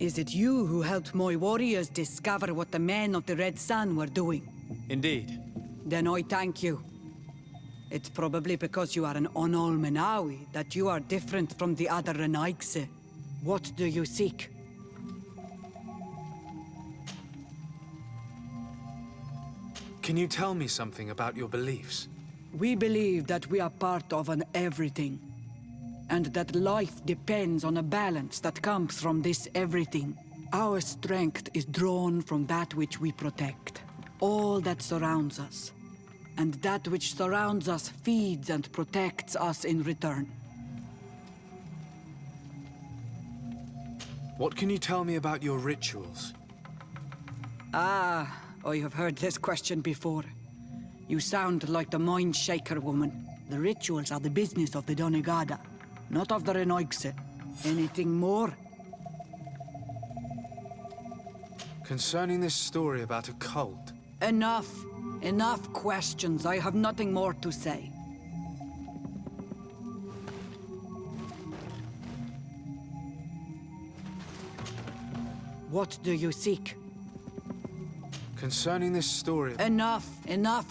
Is it you who helped my warriors discover what the men of the Red Sun were doing? Indeed. Then I thank you. It's probably because you are an Onolmenawi that you are different from the other Renaigse. What do you seek? Can you tell me something about your beliefs? We believe that we are part of an everything, and that life depends on a balance that comes from this everything. Our strength is drawn from that which we protect, all that surrounds us. And that which surrounds us feeds and protects us in return. What can you tell me about your rituals? I have heard this question before. You sound like the Mind Shaker woman. The rituals are the business of the Donegada, not of the Renoigse. Anything more? Concerning this story about a cult. Enough. Enough questions. I have nothing more to say. What do you seek? Concerning this story... Enough. Enough.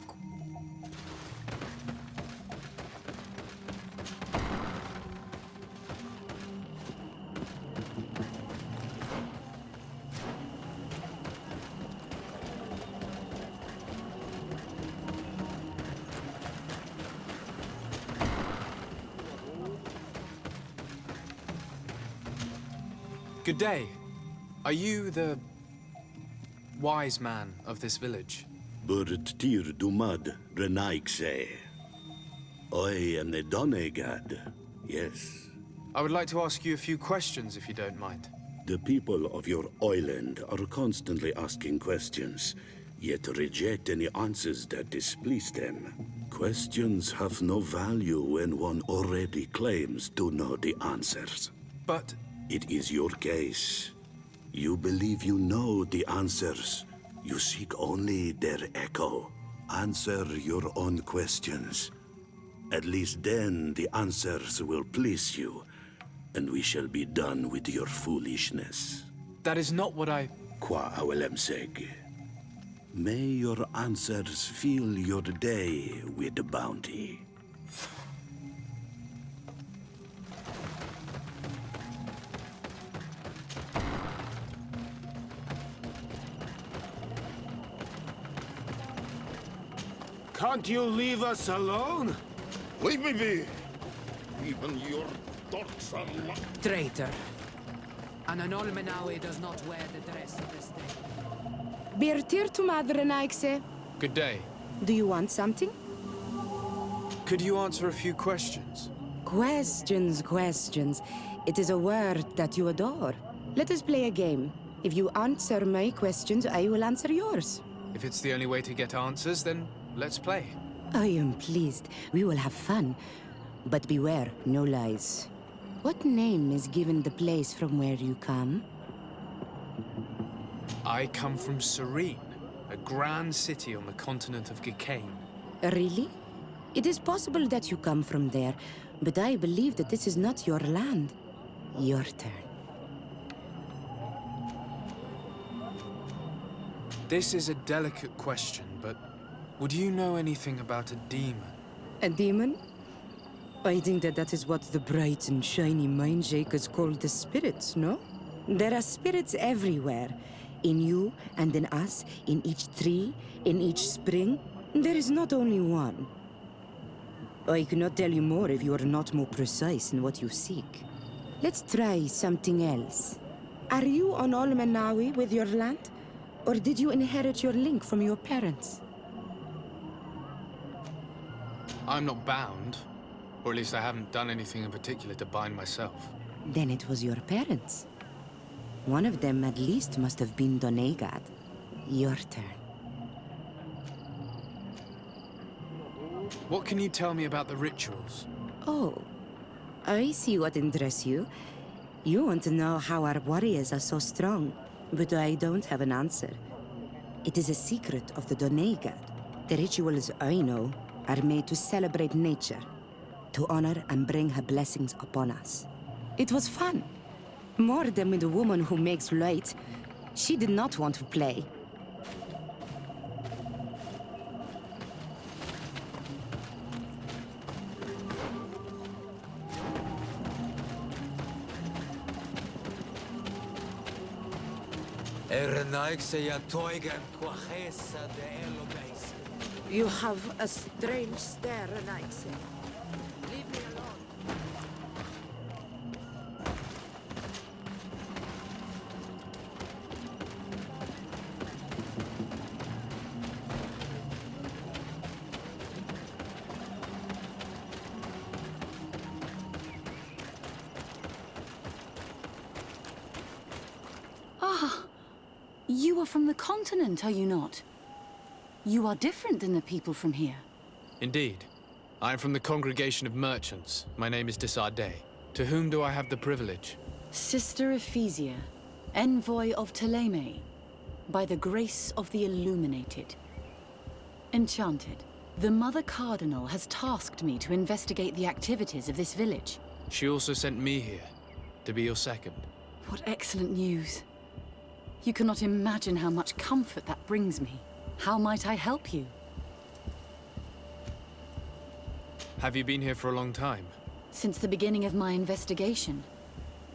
Good day. Are you the... wise man of this village? Burt tir dumad renaigse. I am the Donegad, yes. I would like to ask you a few questions, if you don't mind. The people of your island are constantly asking questions, yet reject any answers that displease them. Questions have no value when one already claims to know the answers. But... It is your case. You believe you know the answers. You seek only their echo. Answer your own questions. At least then the answers will please you, and we shall be done with your foolishness. that is not what I... Qua awelemseg. May your answers fill your day with bounty. Can't you leave us alone? Leave me be! Even your dorks are Traitor. An Anolmenawi does not wear the dress of the state. Birtir to Madre Naikse. Good day. Do you want something? Could you answer a few questions? Questions. It is a word that you adore. Let us play a game. If you answer my questions, I will answer yours. If it's the only way to get answers, then let's play. I am pleased. We will have fun. But beware, no lies. What name is given the place from where you come? I come from Serene, a grand city on the continent of Gikane. Really? It is possible that you come from there, but I believe that this is not your land. Your turn. This is a delicate question, but would you know anything about a demon? A demon? I think that is what the bright and shiny mind shakers call the spirits, no? There are spirits everywhere. In you and in us, in each tree, in each spring. There is not only one. I cannot tell you more if you are not more precise in what you seek. Let's try something else. Are you on Olmenawi with your land? Or did you inherit your link from your parents? I'm not bound. Or at least I haven't done anything in particular to bind myself. Then it was your parents. One of them at least must have been Donegad. Your turn. What can you tell me about the rituals? Oh, I see what interests you. You want to know how our warriors are so strong, but I don't have an answer. It is a secret of the Donegad. The rituals I know are made to celebrate nature, to honor and bring her blessings upon us. It was fun. More than with the woman who makes light. She did not want to play. You have a strange stare, Renaix. Leave me alone. You are from the continent, are you not? You are different than the people from here. Indeed. I am from the congregation of merchants. My name is Desardet. To whom do I have the privilege? Sister Ephesia, envoy of Ptolemy, by the grace of the Illuminated. Enchanted, the Mother Cardinal has tasked me to investigate the activities of this village. She also sent me here, to be your second. What excellent news. You cannot imagine how much comfort that brings me. How might I help you? Have you been here for a long time? Since the beginning of my investigation.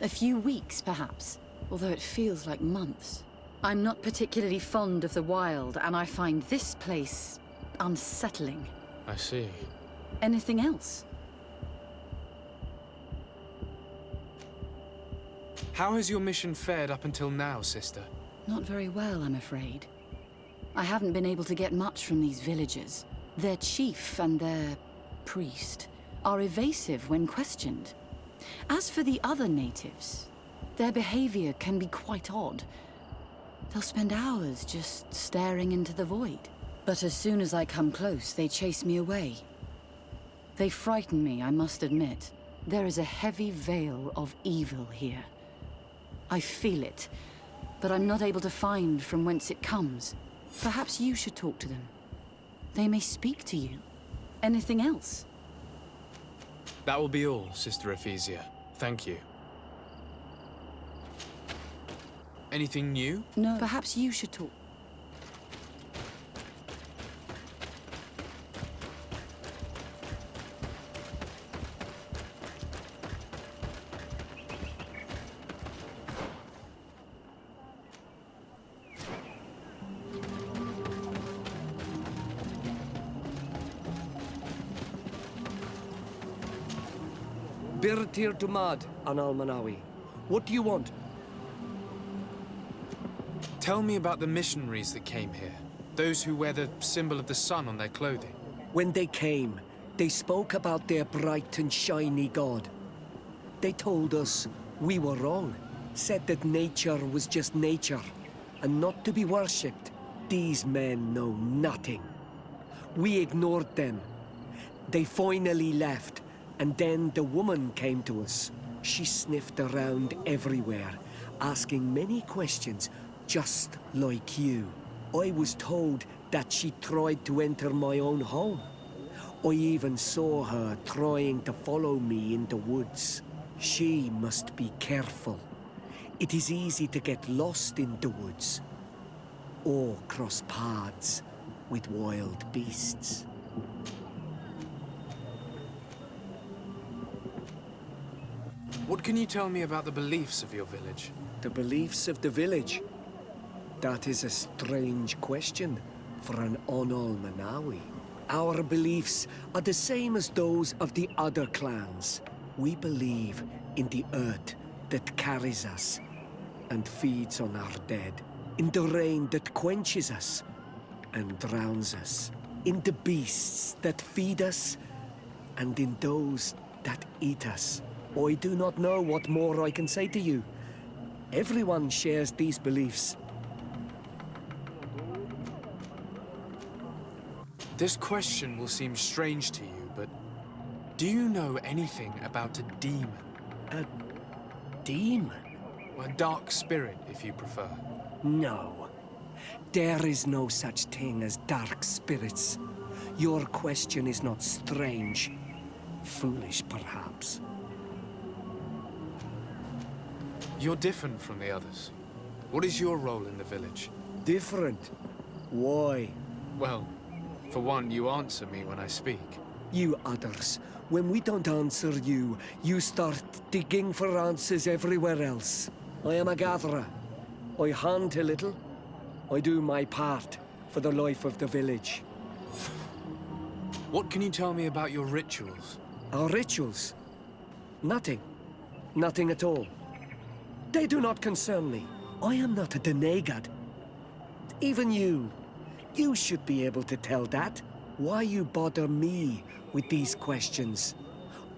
A few weeks, perhaps, although it feels like months. I'm not particularly fond of the wild, and I find this place unsettling. I see. Anything else? How has your mission fared up until now, sister? Not very well, I'm afraid. I haven't been able to get much from these villagers. Their chief and their priest are evasive when questioned. As for the other natives, their behavior can be quite odd. They'll spend hours just staring into the void. But as soon as I come close, they chase me away. They frighten me, I must admit. There is a heavy veil of evil here. I feel it, but I'm not able to find from whence it comes. Perhaps you should talk to them. They may speak to you. Anything else? That will be all, Sister Ephesia. Thank you. Anything new? No. Perhaps you should talk. Birtir Dumad, Anal Manawi. What do you want? Tell me about the missionaries that came here. Those who wear the symbol of the sun on their clothing. When they came, they spoke about their bright and shiny god. They told us we were wrong, said that nature was just nature, and not to be worshipped. These men know nothing. We ignored them. They finally left, and then the woman came to us. She sniffed around everywhere, asking many questions, just like you. I was told that she tried to enter my own home. I even saw her trying to follow me in the woods. She must be careful. It is easy to get lost in the woods, or cross paths with wild beasts. What can you tell me about the beliefs of your village? The beliefs of the village? That is a strange question for an Onol Manawi. Our beliefs are the same as those of the other clans. We believe in the earth that carries us and feeds on our dead, in the rain that quenches us and drowns us, in the beasts that feed us and in those that eat us. I do not know what more I can say to you. Everyone shares these beliefs. This question will seem strange to you, but do you know anything about a demon? A demon? Or a dark spirit, if you prefer. No. There is no such thing as dark spirits. Your question is not strange. Foolish, perhaps. You're different from the others. What is your role in the village? Different? Why? Well, for one, you answer me when I speak. You others, when we don't answer you, you start digging for answers everywhere else. I am a gatherer. I hunt a little. I do my part for the life of the village. What can you tell me about your rituals? Our rituals? Nothing. Nothing at all. They do not concern me. I am not a Denegad. Even you. You should be able to tell that. Why you bother me with these questions?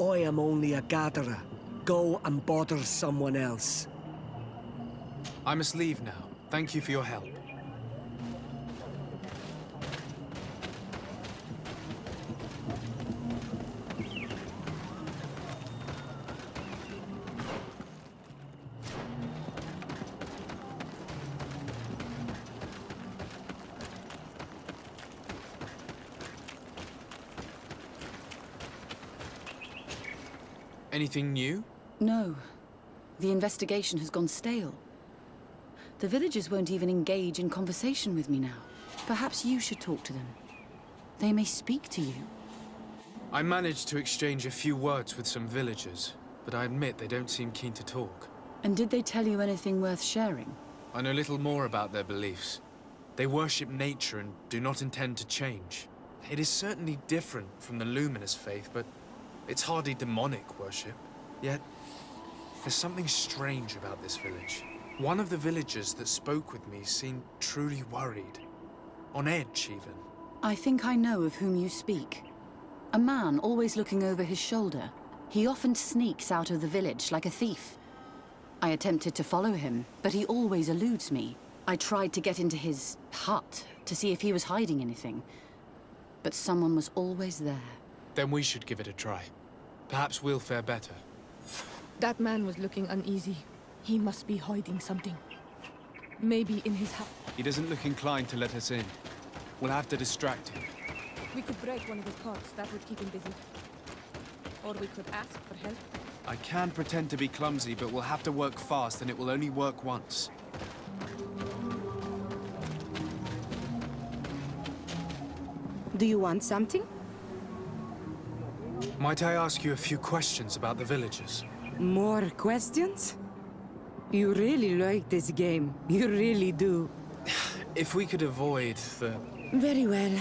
I am only a gatherer. Go and bother someone else. I must leave now. Thank you for your help. Anything new? No. The investigation has gone stale. The villagers won't even engage in conversation with me now. Perhaps you should talk to them. They may speak to you. I managed to exchange a few words with some villagers, but I admit they don't seem keen to talk. And did they tell you anything worth sharing? I know little more about their beliefs. They worship nature and do not intend to change. It is certainly different from the luminous faith, but it's hardly demonic worship. Yet, there's something strange about this village. One of the villagers that spoke with me seemed truly worried. On edge, even. I think I know of whom you speak. A man always looking over his shoulder. He often sneaks out of the village like a thief. I attempted to follow him, but he always eludes me. I tried to get into his hut to see if he was hiding anything. But someone was always there. Then we should give it a try. Perhaps we'll fare better. That man was looking uneasy. He must be hiding something. Maybe in his hut. He doesn't look inclined to let us in. We'll have to distract him. We could break one of his pots. That would keep him busy. Or we could ask for help. I can pretend to be clumsy, but we'll have to work fast, and it will only work once. Do you want something? Might I ask you a few questions about the villagers? More questions? You really like this game. You really do. If we could avoid the... Very well.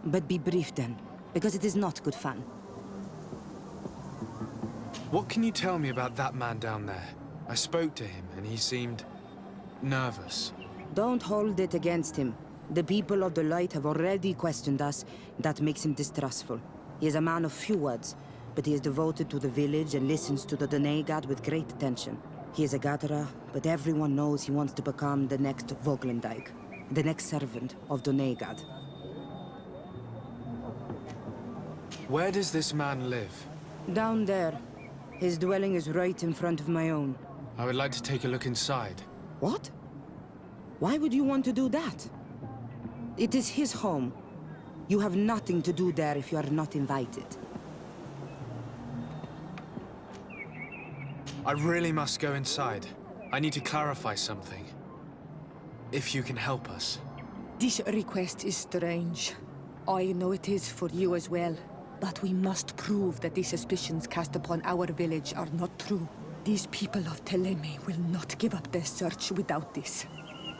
But be brief then, because it is not good fun. What can you tell me about that man down there? I spoke to him, and he seemed... nervous. Don't hold it against him. The people of the Light have already questioned us. That makes him distrustful. He is a man of few words, but he is devoted to the village and listens to the Denegad with great attention. He is a gatherer, but everyone knows he wants to become the next Voglendijk, the next servant of Denegad. Where does this man live? Down there. His dwelling is right in front of my own. I would like to take a look inside. What? Why would you want to do that? It is his home. You have nothing to do there if you are not invited. I really must go inside. I need to clarify something. If you can help us. This request is strange. I know it is for you as well. But we must prove that the suspicions cast upon our village are not true. These people of Teleme will not give up their search without this.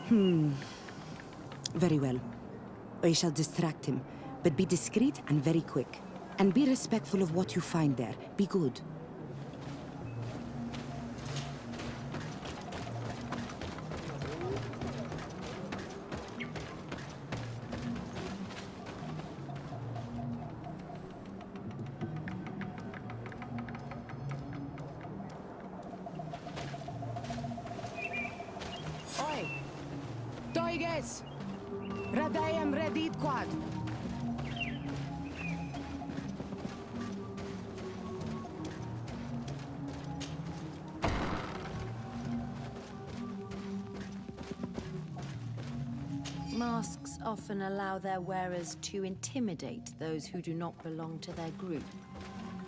Very well. I shall distract him, but be discreet and very quick. And be respectful of what you find there. Be good. Oi! Toiges! Radayam Redid Quad! Masks often allow their wearers to intimidate those who do not belong to their group.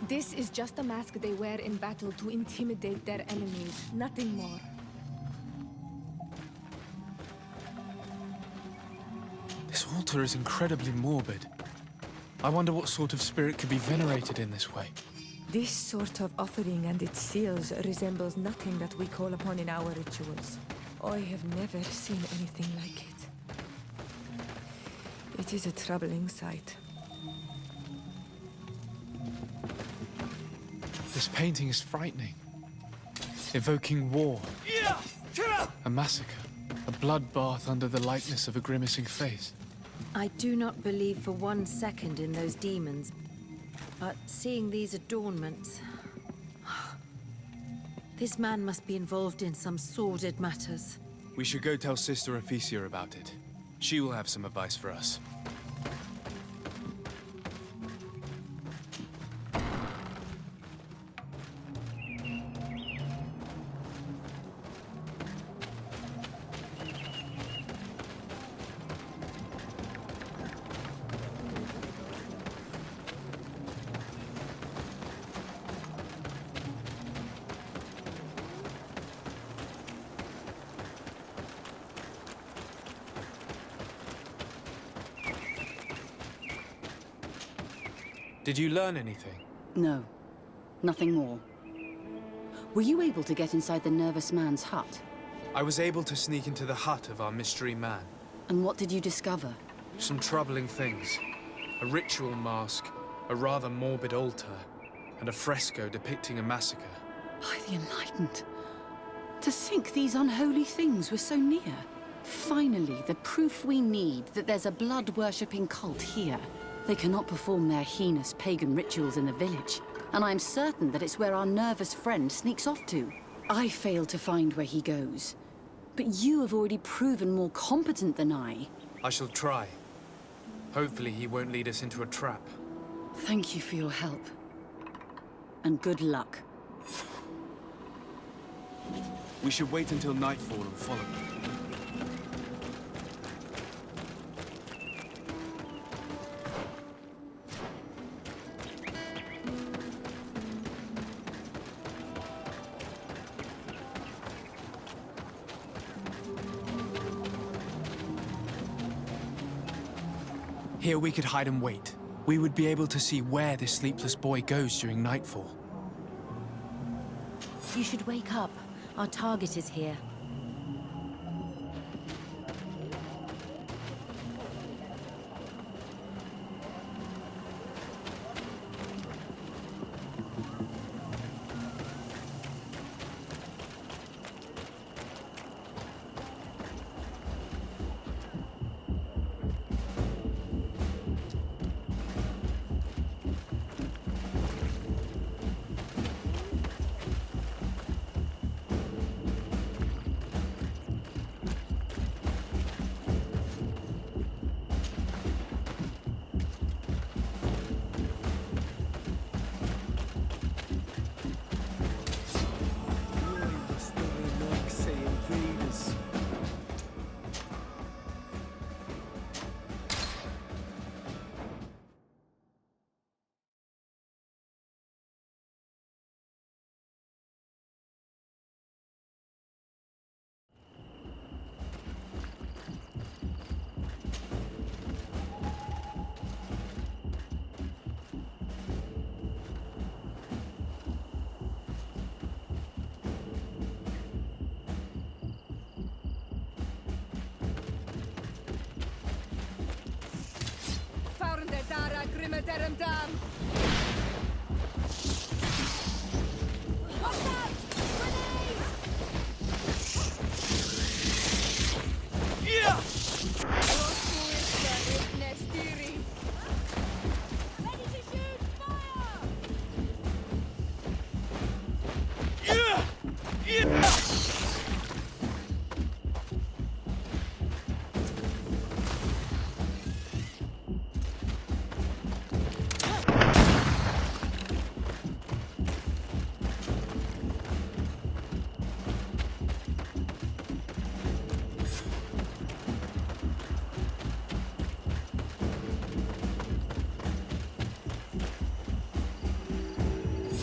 This is just a mask they wear in battle to intimidate their enemies, nothing more. This altar is incredibly morbid. I wonder what sort of spirit could be venerated in this way. This sort of offering and its seals resembles nothing that we call upon in our rituals. I have never seen anything like it. It is a troubling sight. This painting is frightening. Evoking war. A massacre. A bloodbath under the likeness of a grimacing face. I do not believe for 1 second in those demons, but seeing these adornments... This man must be involved in some sordid matters. We should go tell Sister Ephesia about it. She will have some advice for us. Did you learn anything? No, nothing more. Were you able to get inside the nervous man's hut? I was able to sneak into the hut of our mystery man. And what did you discover? Some troubling things. A ritual mask, a rather morbid altar, and a fresco depicting a massacre. By the Enlightened. To think these unholy things were so near. Finally, the proof we need that there's a blood-worshipping cult here. They cannot perform their heinous pagan rituals in the village, and I'm certain that it's where our nervous friend sneaks off to. I failed to find where he goes, but you have already proven more competent than I. I shall try. Hopefully he won't lead us into a trap. Thank you for your help. And good luck. We should wait until nightfall and follow him. Here we could hide and wait. We would be able to see where this sleepless boy goes during nightfall. You should wake up. Our target is here.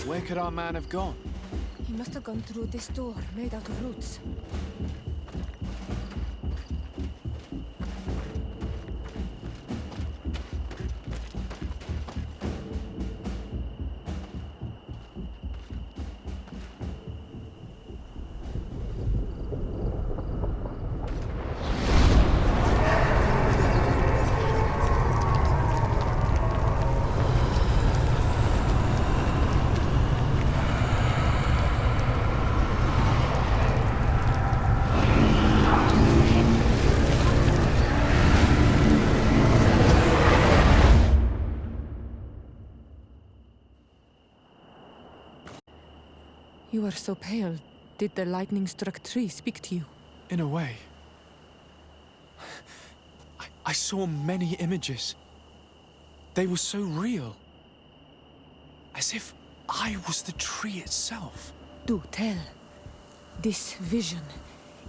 Where could our man have gone? He must have gone through this door, made out of roots. are so pale. Did the lightning-struck tree speak to you? In a way. I saw many images. They were so real. As if I was the tree itself. Do tell. This vision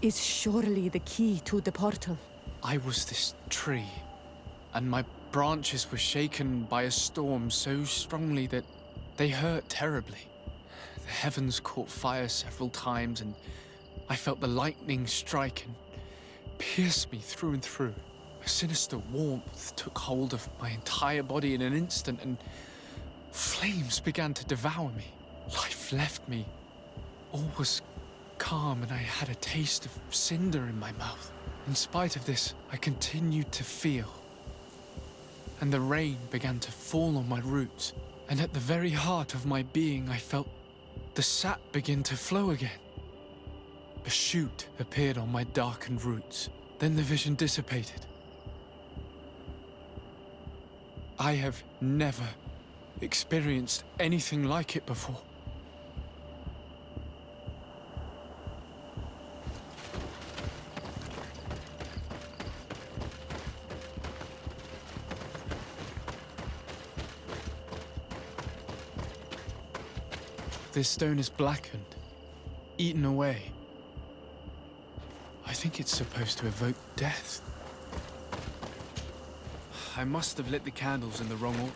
is surely the key to the portal. I was this tree, and my branches were shaken by a storm so strongly that they hurt terribly. The heavens caught fire several times, and I felt the lightning strike and pierce me through and through. A sinister warmth took hold of my entire body in an instant, and flames began to devour me. Life left me. All was calm, and I had a taste of cinder in my mouth. In spite of this, I continued to feel. And the rain began to fall on my roots, and at the very heart of my being, I felt the sap begin to flow again. A shoot appeared on my darkened roots. Then the vision dissipated. I have never experienced anything like it before. This stone is blackened, eaten away. I think it's supposed to evoke death. I must have lit the candles in the wrong order.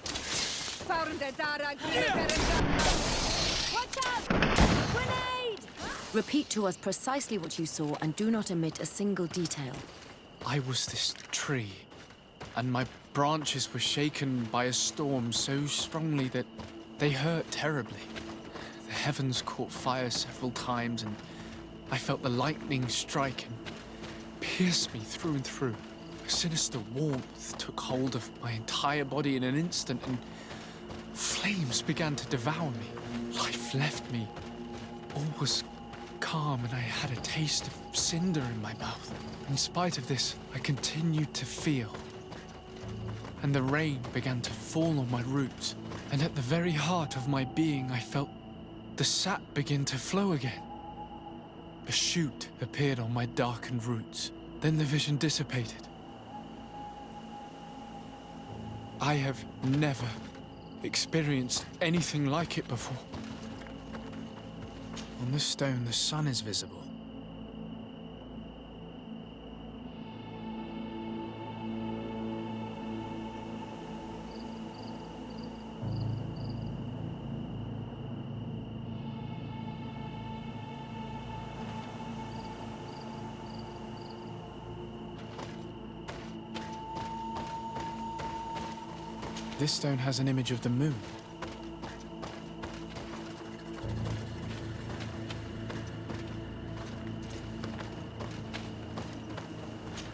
Watch out! Grenade! Repeat to us precisely what you saw and do not omit a single detail. I was this tree, and my branches were shaken by a storm so strongly that they hurt terribly. The heavens caught fire several times, and I felt the lightning strike and pierce me through and through. A sinister warmth took hold of my entire body in an instant, and flames began to devour me. Life left me. All was calm, and I had a taste of cinder in my mouth. In spite of this, I continued to feel. And the rain began to fall on my roots, and at the very heart of my being, I felt the sap begin to flow again. A shoot appeared on my darkened roots. Then the vision dissipated. I have never experienced anything like it before. On the stone, the sun is visible. This stone has an image of the moon.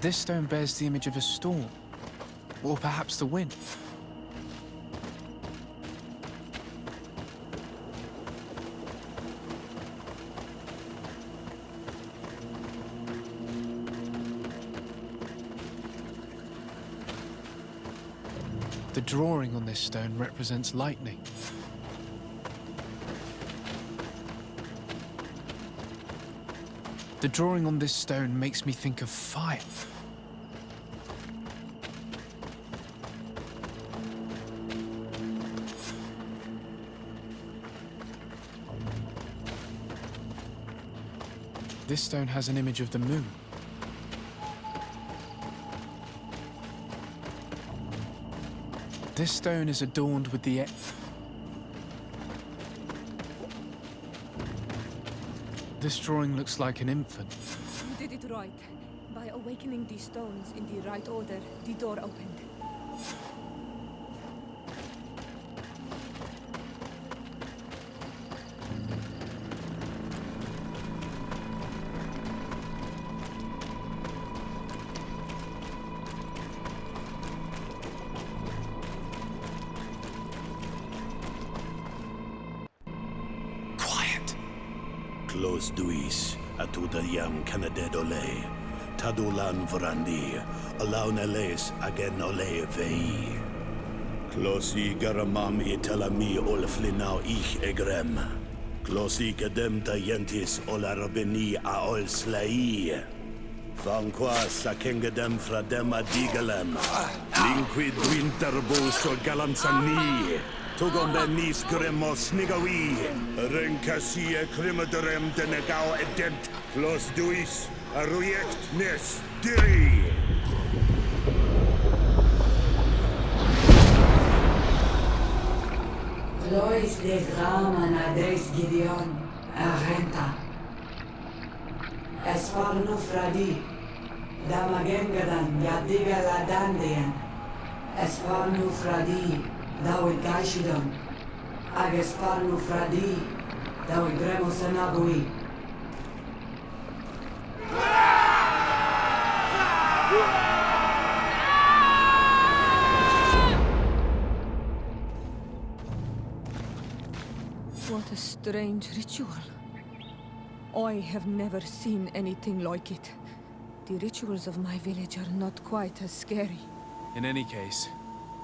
This stone bears the image of a storm, or perhaps the wind. The drawing on this stone represents lightning. The drawing on this stone makes me think of fire. This stone has an image of the moon. This stone is adorned with the... This drawing looks like an infant. You did it right. By awakening these stones in the right order, the door opened. Close duis, atuda yam canadedole, tadulan vrandi, alaun eles agen ole vei. Closi garamam itelami olflinau ich egrem. Klosi kedem tayentis olarabeni aol slai. Fanqua sakengedem fradem adigalem. Linquid winterbos o galansani. Tugombenis gremos nigawi. Renkasie krimaderem denegao edent. Klos duis arujekt nes diri. Lois de Grama Nades Gideon, Arenta. Esfarnu Fradi, Damagengadan, Yadiga Ladandian. Esfarnu Fradi, Dawi Gaishidon. Agesfarnu Fradi, Dawi Gremosanagui. What a strange ritual. I have never seen anything like it. The rituals of my village are not quite as scary. In any case,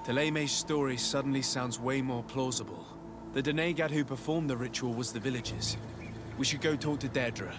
Teleme's story suddenly sounds way more plausible. The Denegad who performed the ritual was the villagers. We should go talk to Deirdre.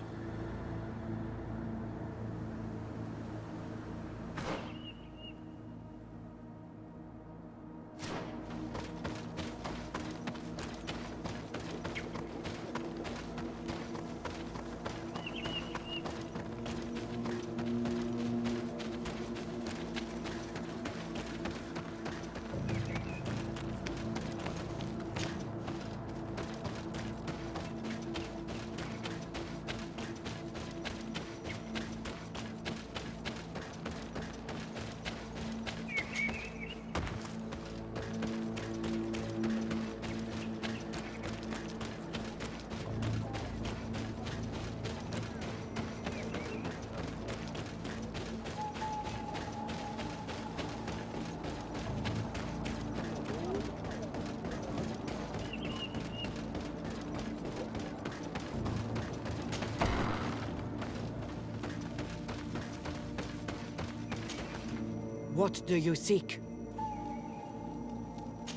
What do you seek?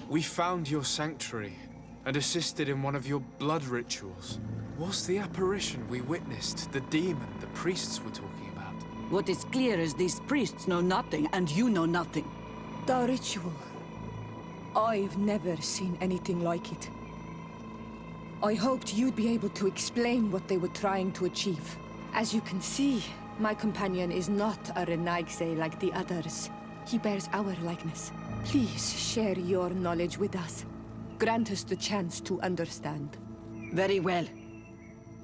We found your sanctuary and assisted in one of your blood rituals. Was the apparition we witnessed the demon the priests were talking about? What is clear is these priests know nothing, and you know nothing. The ritual. I've never seen anything like it. I hoped you'd be able to explain what they were trying to achieve. As you can see, my companion is not a Renaigse like the others. He bears our likeness. Please share your knowledge with us. Grant us the chance to understand. Very well.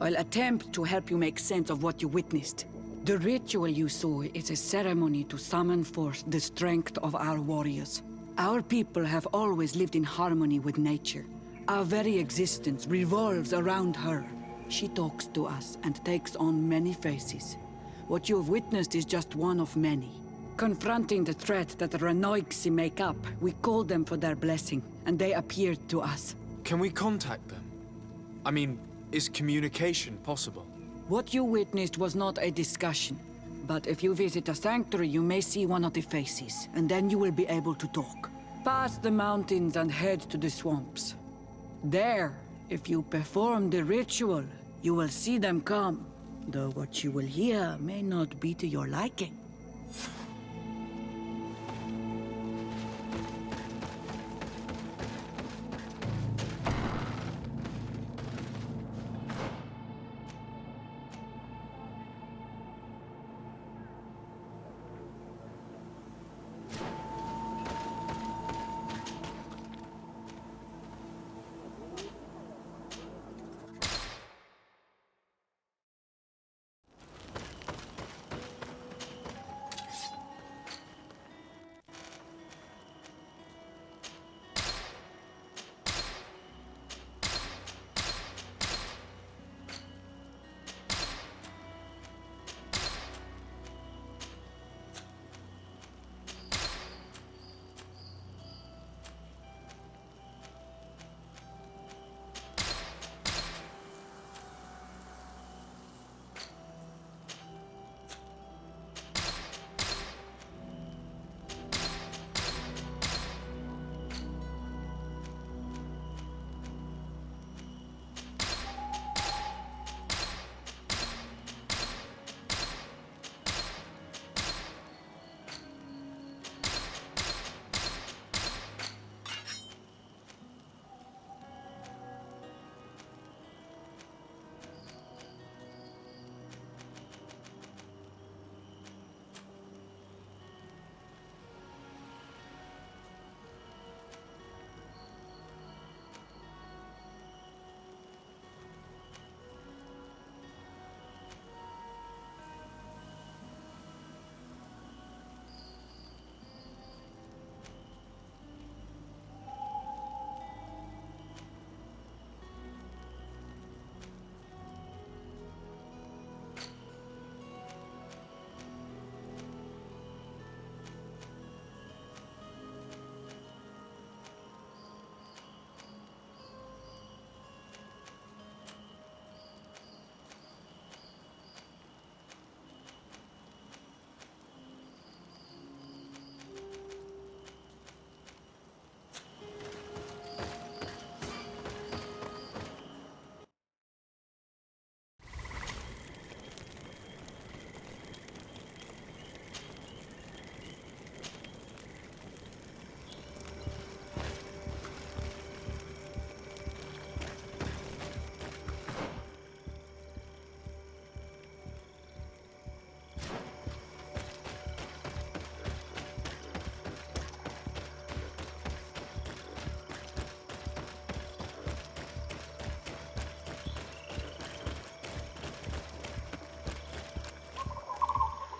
I'll attempt to help you make sense of what you witnessed. The ritual you saw is a ceremony to summon forth the strength of our warriors. Our people have always lived in harmony with nature. Our very existence revolves around her. She talks to us and takes on many faces. What you have witnessed is just one of many. Confronting the threat that the Renoigsi make up, we called them for their blessing, and they appeared to us. Can we contact them? I mean, is communication possible? What you witnessed was not a discussion. But if you visit a sanctuary, you may see one of the faces, and then you will be able to talk. Pass the mountains and head to the swamps. There, if you perform the ritual, you will see them come. Though what you will hear may not be to your liking.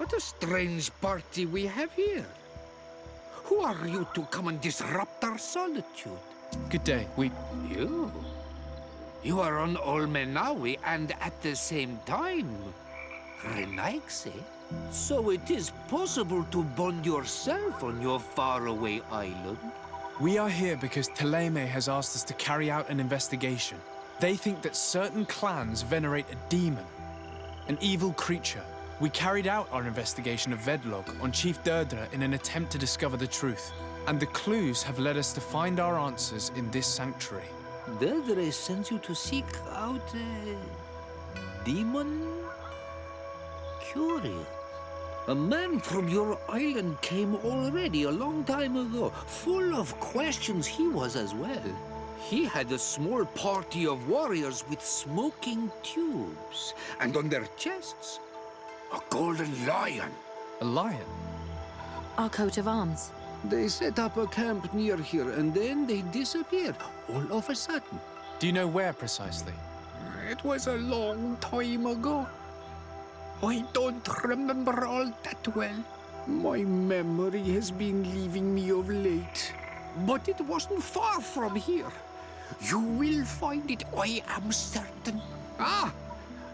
What a strange party we have here. Who are you to come and disrupt our solitude? Good day. You? You are on Olmenawi and at the same time, Renaigse. So it is possible to bond yourself on your faraway island? We are here because Teleme has asked us to carry out an investigation. They think that certain clans venerate a demon, an evil creature. We carried out our investigation of Vedlog on Chief Deirdre in an attempt to discover the truth. And the clues have led us to find our answers in this sanctuary. Deirdre sends you to seek out a demon? Curious. A man from your island came already a long time ago. Full of questions he was as well. He had a small party of warriors with smoking tubes. And on their chests, a golden lion. A lion? Our coat of arms. They set up a camp near here and then they disappeared all of a sudden. Do you know where precisely? It was a long time ago. I don't remember all that well. My memory has been leaving me of late. But it wasn't far from here. You will find it, I am certain. Ah,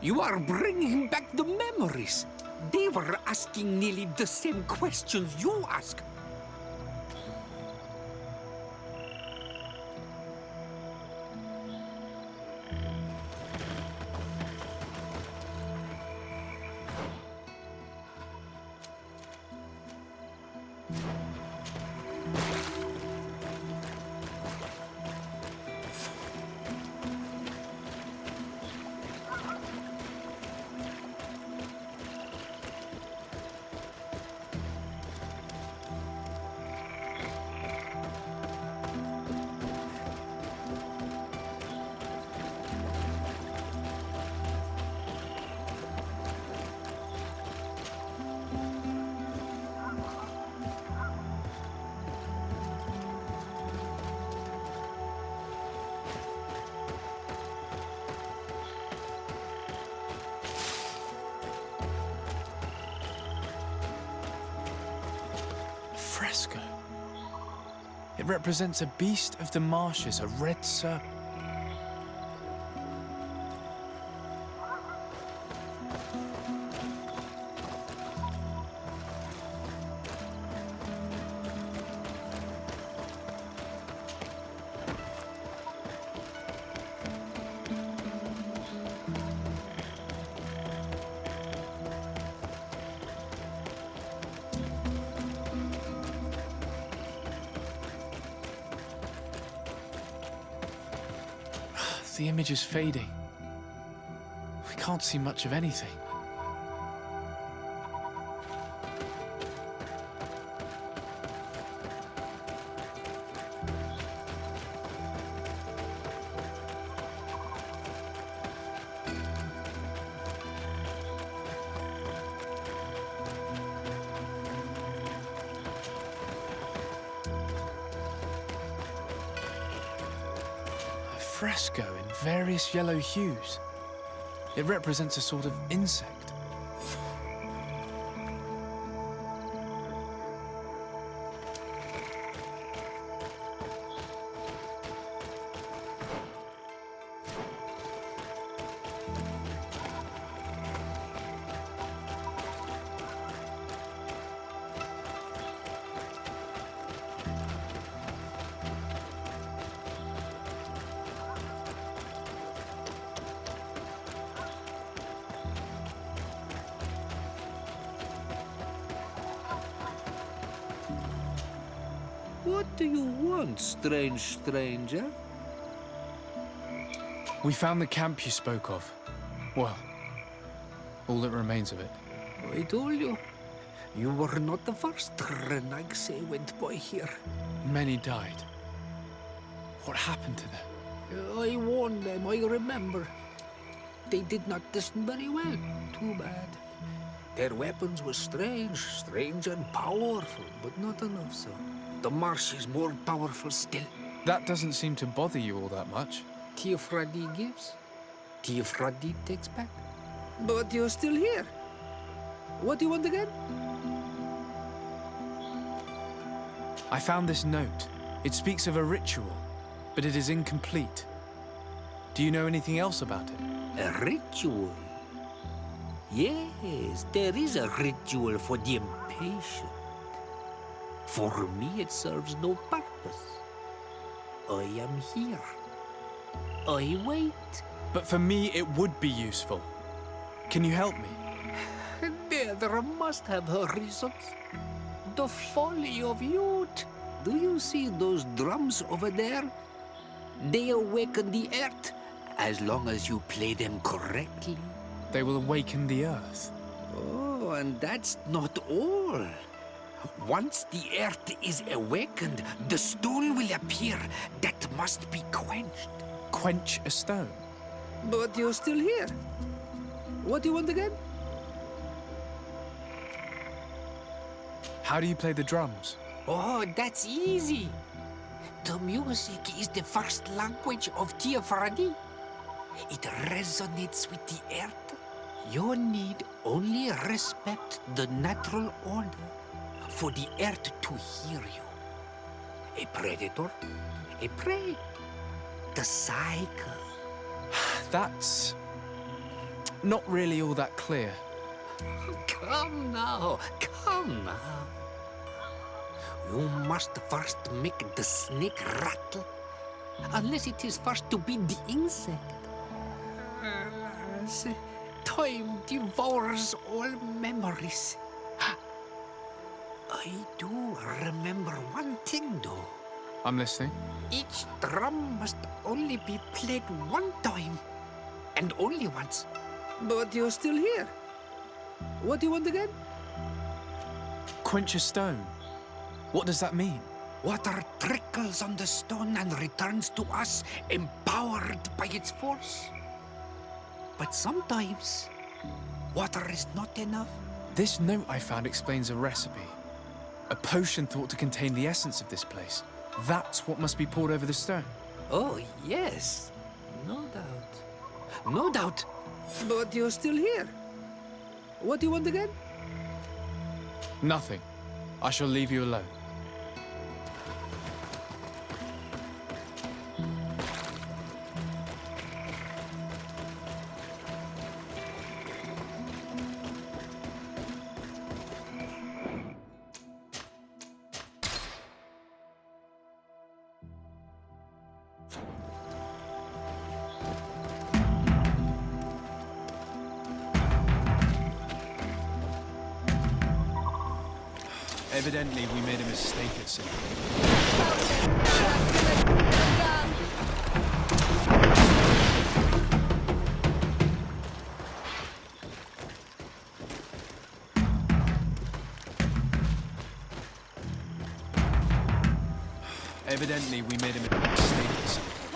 you are bringing back the memories. They were asking nearly the same questions you asked. Fresco. It represents a beast of the marshes, a red serpent. The image is fading. We can't see much of anything. Fresco in various yellow hues. It represents a sort of insect. What do you want, strange stranger? We found the camp you spoke of. Well, all that remains of it. I told you. You were not the first Renaigse went by here. Many died. What happened to them? I warned them, I remember. They did not listen very well. Too bad. Their weapons were strange and powerful, but not enough so. The marsh is more powerful still. That doesn't seem to bother you all that much. Teofradi gives, Teofradi takes back. But you're still here. What do you want again? I found this note. It speaks of a ritual, but it is incomplete. Do you know anything else about it? A ritual? Yes, there is a ritual for the impatient. For me, it serves no purpose. I am here. I wait. But for me, it would be useful. Can you help me? There must have her reasons. The folly of youth. Do you see those drums over there? They awaken the earth, as long as you play them correctly. They will awaken the earth. Oh, and that's not all. Once the earth is awakened, the stone will appear that must be quenched. Quench a stone? But you're still here. What do you want again? How do you play the drums? Oh, that's easy. The music is the first language of Tiafradi. It resonates with the earth. You need only respect the natural order for the earth to hear you. A predator, a prey. The cycle. That's not really all that clear. Come now, come now. You must first make the snake rattle, unless it is first to beat the insect. Time devours all memories. I do remember one thing, though. I'm listening. Each drum must only be played one time, and only once. But you're still here. What do you want again? Quench a stone. What does that mean? Water trickles on the stone and returns to us, empowered by its force. But sometimes, water is not enough. This note I found explains a recipe. A potion thought to contain the essence of this place. That's what must be poured over the stone. Oh, yes. No doubt. No doubt. But you're still here. What do you want again? Nothing. I shall leave you alone. Evidently, we made a mistake at something. Evidently, we made a mistake at something.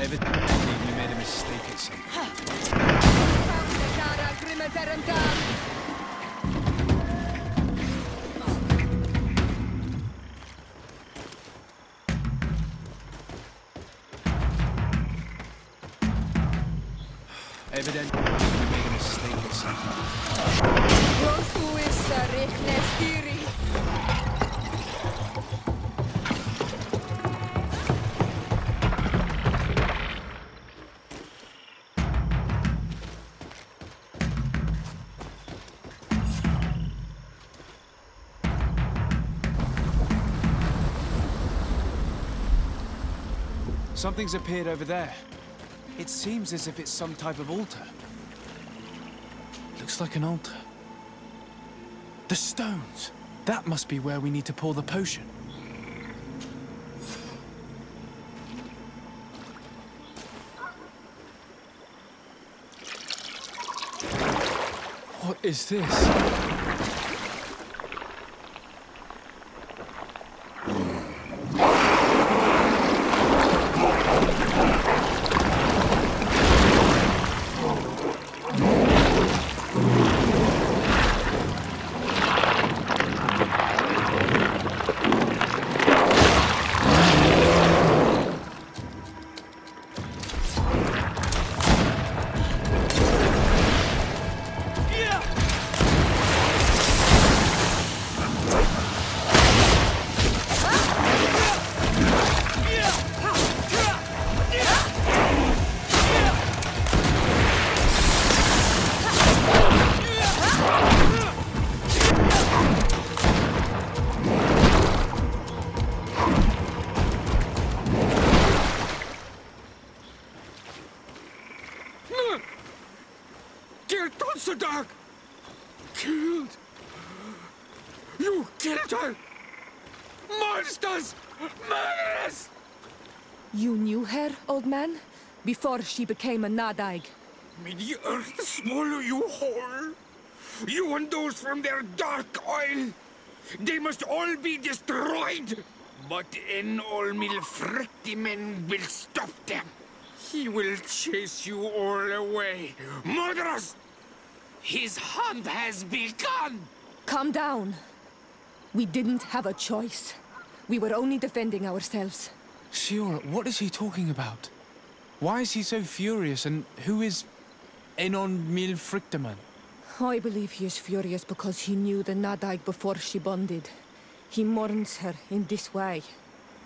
Evidently, we made a mistake at something. Evidently, we made a mistake at something. Something's appeared over there. It seems as if it's some type of altar. Looks like an altar. The stones! That must be where we need to pour the potion. What is this? Sadak! Killed! You killed her! Monsters! Murderers! You knew her, old man? Before she became a Nadaig? May the earth swallow you whole! You and those from their dark oil! They must all be destroyed! But Enolmil Frictimen will stop them! He will chase you all away! Murderers! His hunt has begun! Calm down. We didn't have a choice. We were only defending ourselves. Siora, what is he talking about? Why is he so furious, and who is Enon Mil Frictaman? I believe he is furious because he knew the Nadaig before she bonded. He mourns her in this way.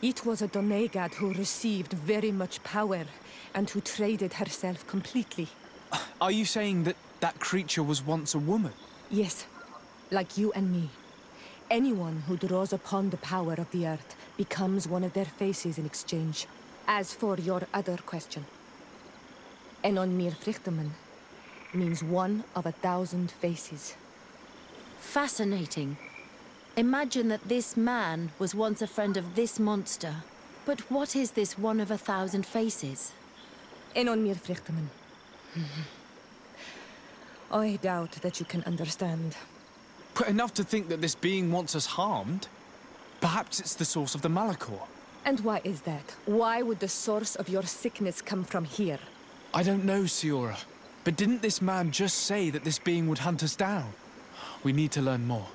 It was a Donegad who received very much power, and who traded herself completely. Are you saying that that creature was once a woman? Yes, like you and me. Anyone who draws upon the power of the earth becomes one of their faces in exchange. As for your other question, Enon Mir Frichteman means one of 1,000 faces. Fascinating. Imagine that this man was once a friend of this monster. But what is this one of 1,000 faces? Enon Mir Frichteman. I doubt that you can understand. But enough to think that this being wants us harmed? Perhaps it's the source of the Malachor. And why is that? Why would the source of your sickness come from here? I don't know, Siora. But didn't this man just say that this being would hunt us down? We need to learn more.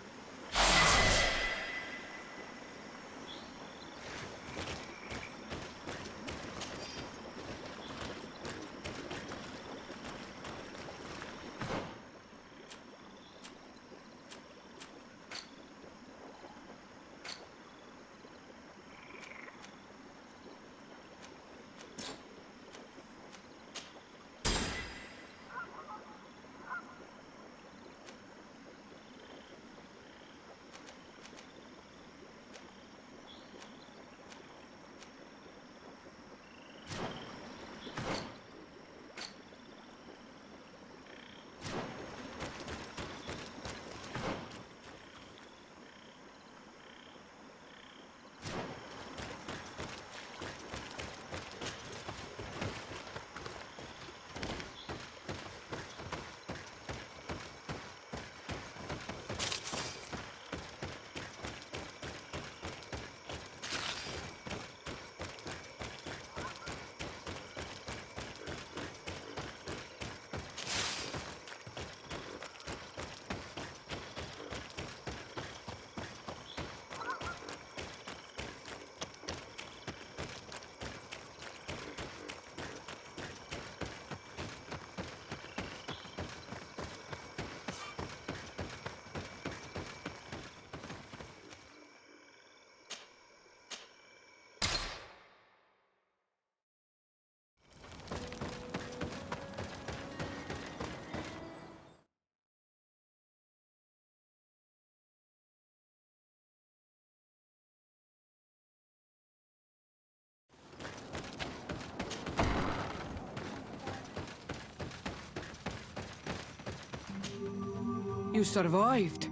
You survived.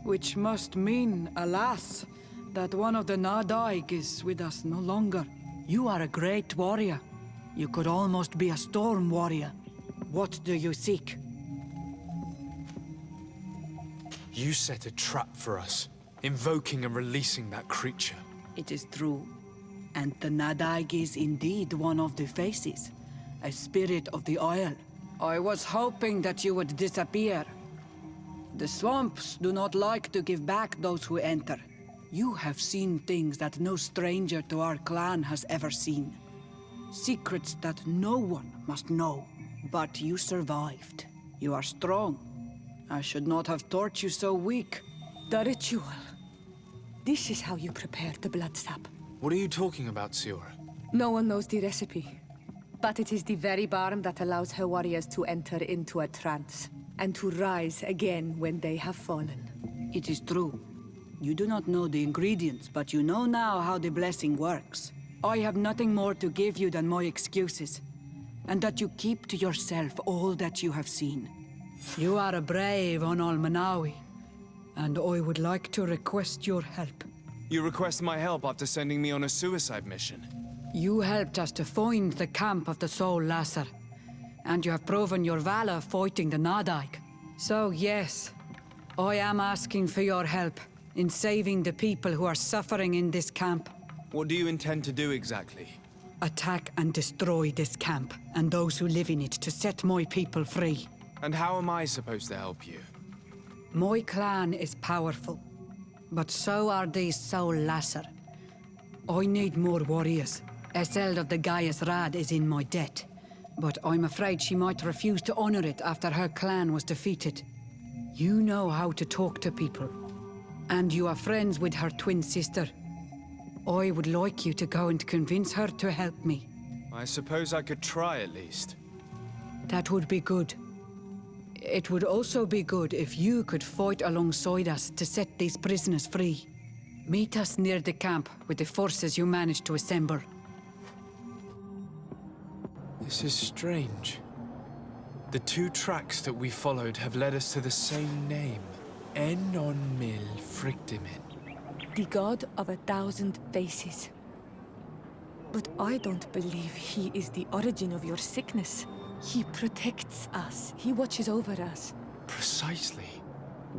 Which must mean, alas, that one of the Nadaig is with us no longer. You are a great warrior. You could almost be a storm warrior. What do you seek? You set a trap for us, invoking and releasing that creature. It is true. And the Nadaig is indeed one of the faces. A spirit of the oil. I was hoping that you would disappear. The swamps do not like to give back those who enter. You have seen things that no stranger to our clan has ever seen. Secrets that no one must know. But you survived. You are strong. I should not have thought you so weak. The ritual. This is how you prepare the blood sap. What are you talking about, Siora? No one knows the recipe. But it is the very barm that allows her warriors to enter into a trance. And to rise again when they have fallen. It is true. You do not know the ingredients, but you know now how the blessing works. I have nothing more to give you than my excuses. And that you keep to yourself all that you have seen. You are a brave on Almanawi, and I would like to request your help. You request my help after sending me on a suicide mission? You helped us to find the camp of the Soul Lasser, and you have proven your valor fighting the Nadaig. So yes, I am asking for your help in saving the people who are suffering in this camp. What do you intend to do exactly? Attack and destroy this camp, and those who live in it, to set my people free. And how am I supposed to help you? My clan is powerful, but so are these Soul Lasser. I need more warriors. Eseld of the Gaius Rad is in my debt, but I'm afraid she might refuse to honor it after her clan was defeated. You know how to talk to people, and you are friends with her twin sister. I would like you to go and convince her to help me. I suppose I could try at least. That would be good. It would also be good if you could fight alongside us to set these prisoners free. Meet us near the camp with the forces you managed to assemble. This is strange. The two tracks that we followed have led us to the same name. Enon Mil Frictimin. The god of 1,000 faces. But I don't believe he is the origin of your sickness. He protects us. He watches over us. Precisely.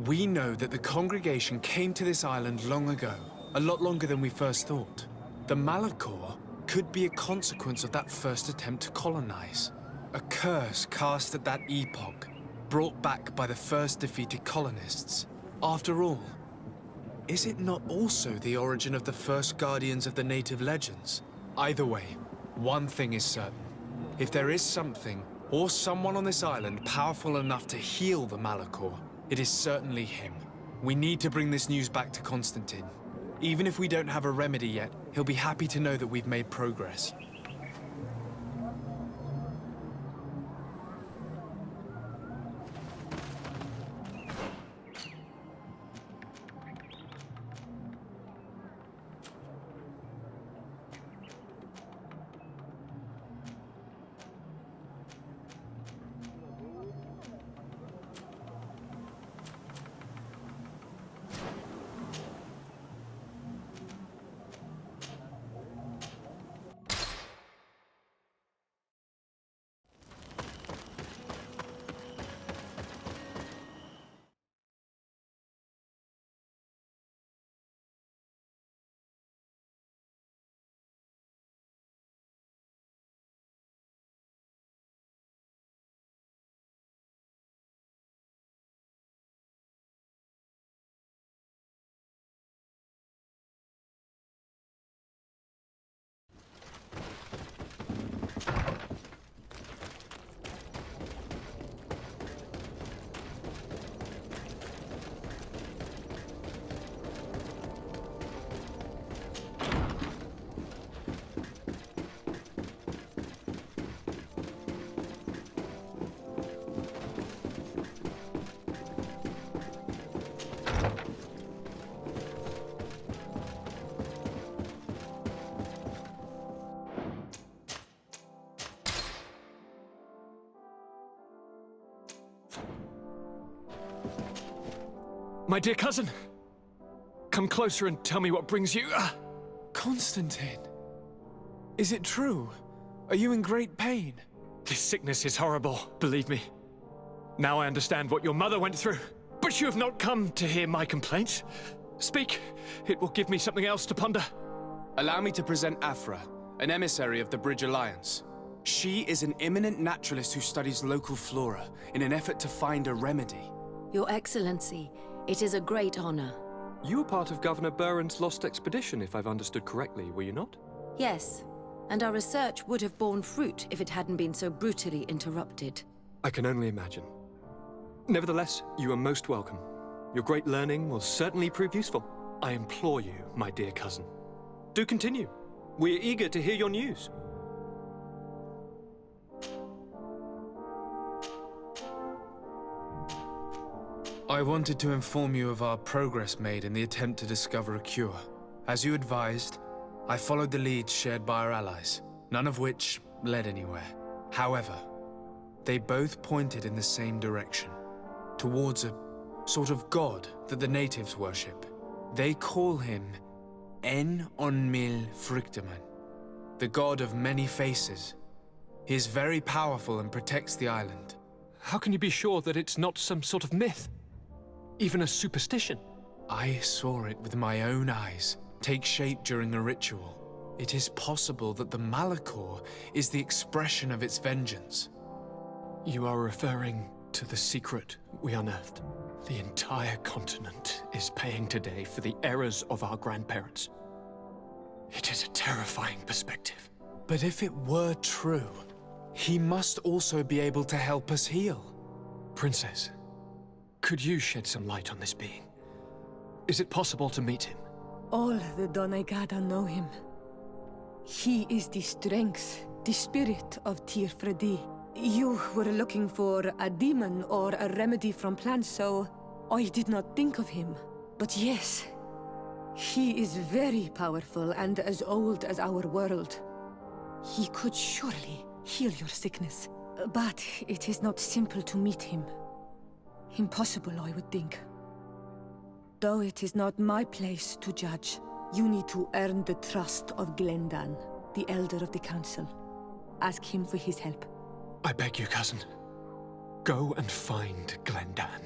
We know that the congregation came to this island long ago, a lot longer than we first thought. The Malachor could be a consequence of that first attempt to colonize. A curse cast at that epoch, brought back by the first defeated colonists. After all, is it not also the origin of the first guardians of the native legends? Either way, one thing is certain. If there is something, or someone on this island powerful enough to heal the Malachor, it is certainly him. We need to bring this news back to Constantine. Even if we don't have a remedy yet, he'll be happy to know that we've made progress. My dear cousin, come closer and tell me what brings you. Constantine, is it true? Are you in great pain? This sickness is horrible, believe me. Now I understand what your mother went through. But you have not come to hear my complaints. Speak, it will give me something else to ponder. Allow me to present Afra, an emissary of the Bridge Alliance. She is an eminent naturalist who studies local flora in an effort to find a remedy. Your Excellency, it is a great honor. You were part of Governor Buren's lost expedition, if I've understood correctly, were you not? Yes, and our research would have borne fruit if it hadn't been so brutally interrupted. I can only imagine. Nevertheless, you are most welcome. Your great learning will certainly prove useful. I implore you, my dear cousin. Do continue. We are eager to hear your news. I wanted to inform you of our progress made in the attempt to discover a cure. As you advised, I followed the leads shared by our allies, none of which led anywhere. However, they both pointed in the same direction. towards a sort of god that the natives worship. They call him En Onmil Frictaman, the god of many faces. He is very powerful and protects the island. How can you be sure that it's not some sort of myth? Even a superstition? I saw it with my own eyes take shape during a ritual. It is possible that the Malachor is the expression of its vengeance. You are referring to the secret we unearthed. The entire continent is paying today for the errors of our grandparents. It is a terrifying perspective. But if it were true, he must also be able to help us heal. Princess, could you shed some light on this being? Is it possible to meet him? All the Doneigada know him. He is the strength, the spirit of Tir-Fredi. You were looking for a demon or a remedy from plants, so I did not think of him. But yes, he is very powerful and as old as our world. He could surely heal your sickness. But it is not simple to meet him. Impossible, I would think. Though it is not my place to judge, you need to earn the trust of Glendan, the Elder of the Council. Ask him for his help. I beg you, cousin. Go and find Glendan.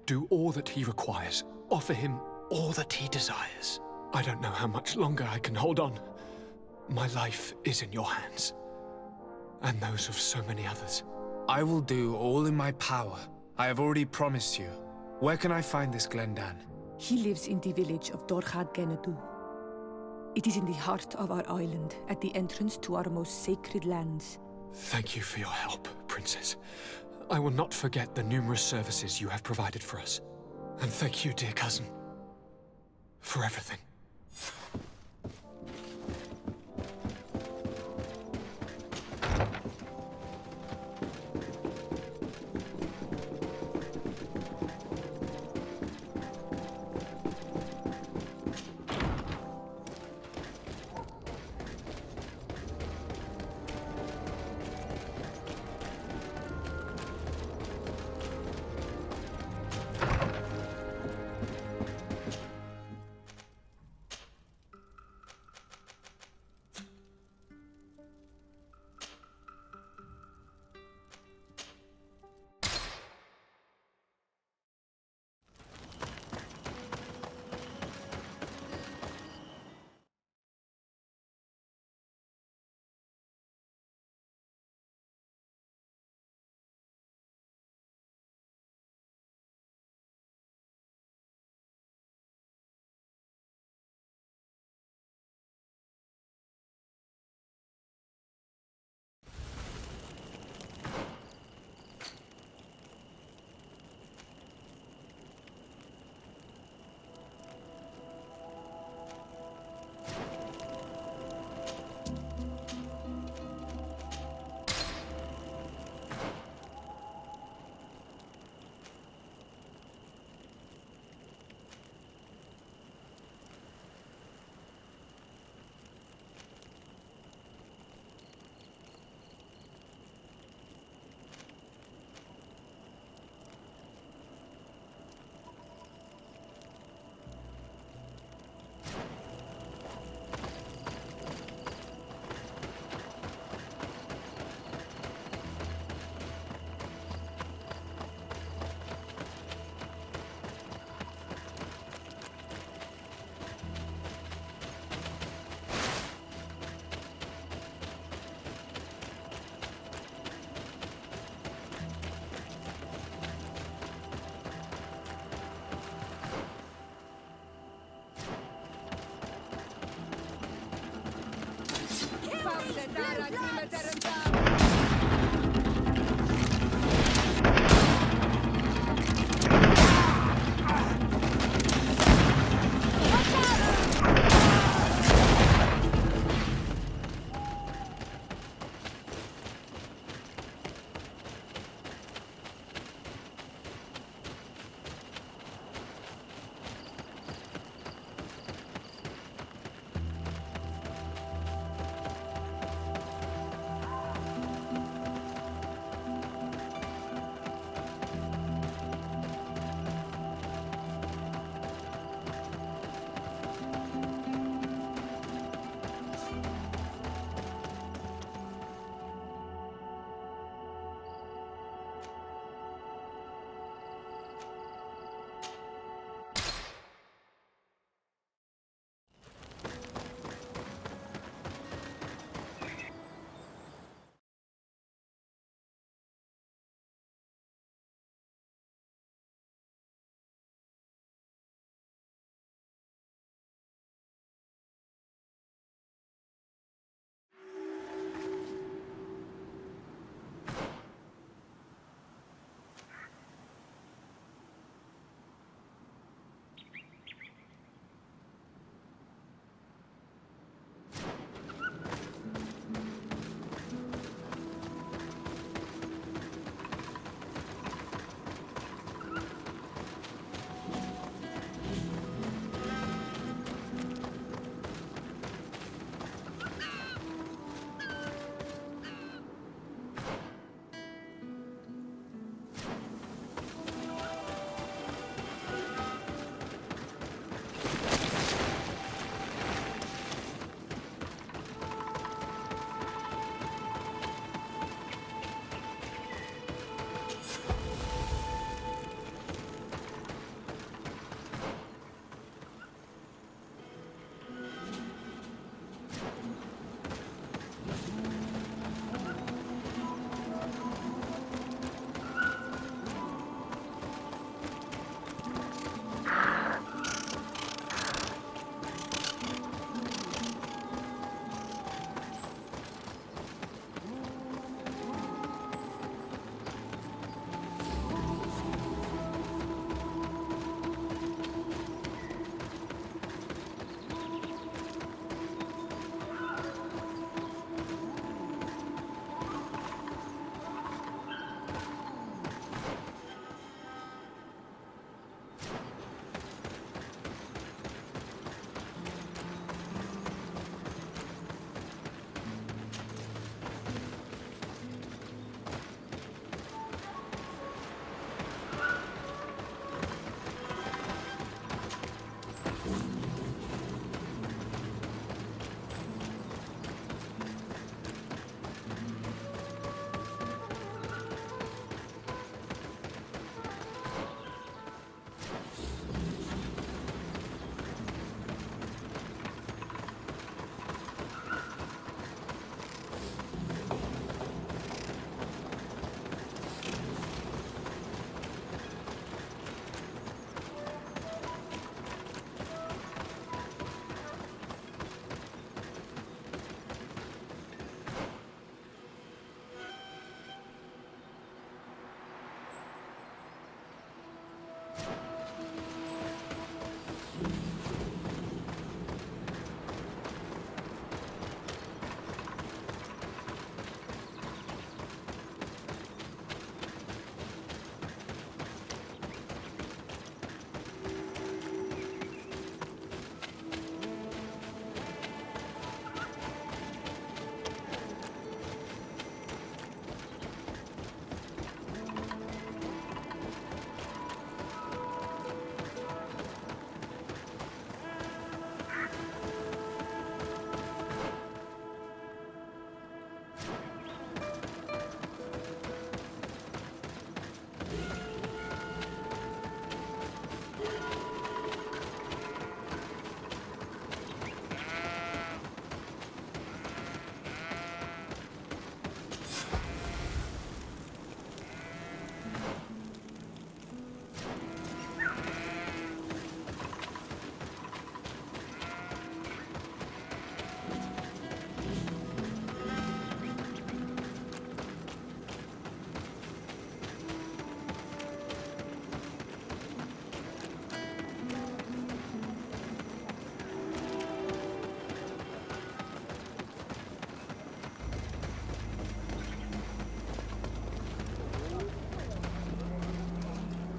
Do all that he requires. Offer him all that he desires. I don't know how much longer I can hold on. My life is in your hands. And those of so many others. I will do all in my power. I have already promised you. Where can I find this Glendan? He lives in the village of Dorchad Genadu. It is in the heart of our island, at the entrance to our most sacred lands. Thank you for your help, Princess. I will not forget the numerous services you have provided for us. And thank you, dear cousin, for everything.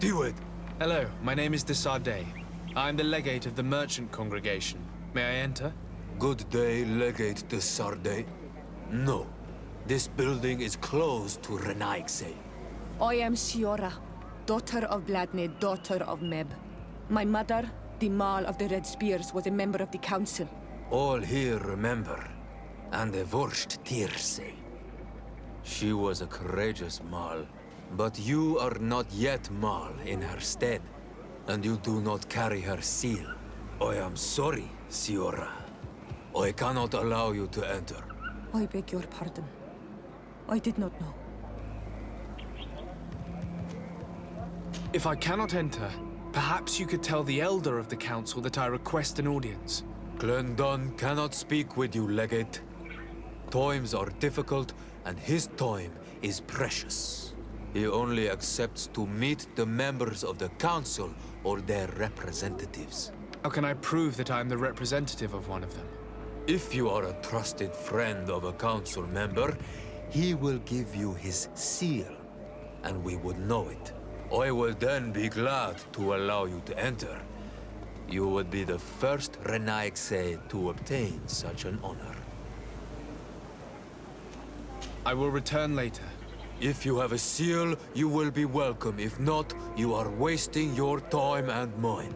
Do it! Hello, my name is de Sardet. I'm the legate of the merchant congregation. May I enter? Good day, Legate de Sardet. No. This building is closed to Renaigse. I am Siora, daughter of Bladne, daughter of Meb. My mother, the Mal of the Red Spears, was a member of the council. All here remember, and the Vorsht Tirse. She was a courageous Mal, but you are not yet Mal in her stead, and you do not carry her seal. I am sorry, Siora. I cannot allow you to enter. I beg your pardon. I did not know. If I cannot enter, perhaps you could tell the elder of the council that I request an audience. Glendon cannot speak with you, Legate. Times are difficult, and his time is precious. He only accepts to meet the members of the council or their representatives. How can I prove that I am the representative of one of them? If you are a trusted friend of a council member, he will give you his seal, and we would know it. I will then be glad to allow you to enter. You would be the first Renaigse to obtain such an honor. I will return later. If you have a seal, you will be welcome. If not, you are wasting your time and mine.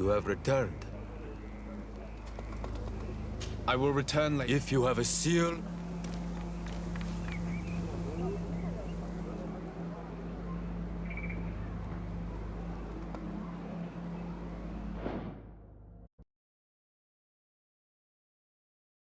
You have returned. I will return later. If you have a seal,